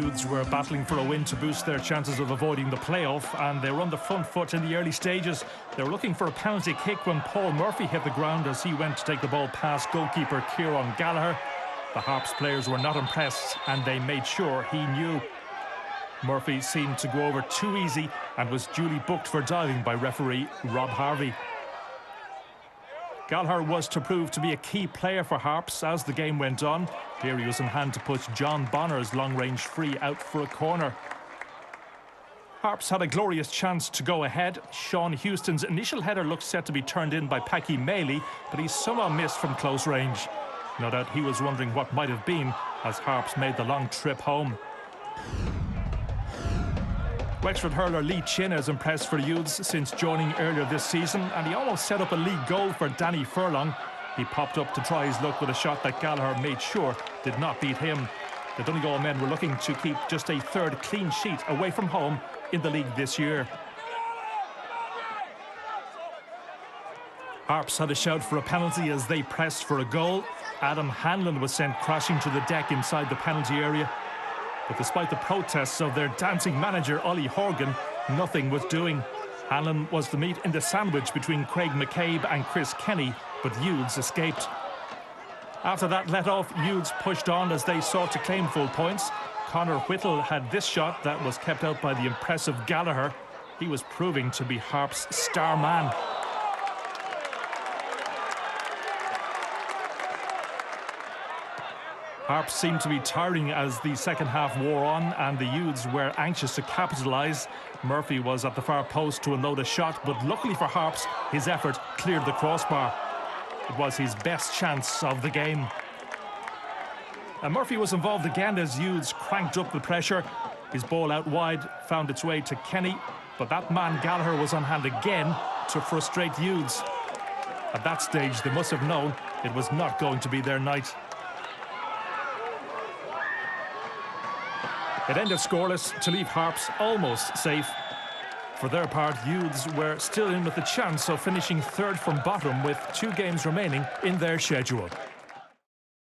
Youths were battling for a win to boost their chances of avoiding the playoff, and they were on the front foot in the early stages. They were looking for a penalty kick when Paul Murphy hit the ground as he went to take the ball past goalkeeper Kieran Gallagher. The Harps players were not impressed, and they made sure he knew. Murphy seemed to go over too easy and was duly booked for diving by referee Rob Harvey. Gallagher was to prove to be a key player for Harps as the game went on. Here he was in hand to push John Bonner's long-range free out for a corner. Harps had a glorious chance to go ahead. Sean Houston's initial header looked set to be turned in by Packy Maley, but he somehow missed from close range. No doubt he was wondering what might have been as Harps made the long trip home. Wexford hurler Lee Chin has impressed for Youths since joining earlier this season, and he almost set up a league goal for Danny Furlong. He popped up to try his luck with a shot that Gallagher made sure did not beat him. The Donegal men were looking to keep just a third clean sheet away from home in the league this year. Harps had a shout for a penalty as they pressed for a goal. Adam Hanlon was sent crashing to the deck inside the penalty area. But despite the protests of their dancing manager, Ollie Horgan, nothing was doing. Hanlon was the meat in the sandwich between Craig McCabe and Chris Kenny, but Youths escaped. After that let-off, Youths pushed on as they sought to claim full points. Conor Whittle had this shot that was kept out by the impressive Gallagher. He was proving to be Harps' star man. Harps seemed to be tiring as the second half wore on, and the Youths were anxious to capitalise. Murphy was at the far post to unload a shot, but luckily for Harps, his effort cleared the crossbar. It was his best chance of the game. And Murphy was involved again as Youths cranked up the pressure. His ball out wide found its way to Kenny, but that man Gallagher was on hand again to frustrate Youths. At that stage, they must have known it was not going to be their night. It ended scoreless to leave Harps almost safe. For their part, Youths were still in with the chance of finishing third from bottom with 2 games remaining in their schedule.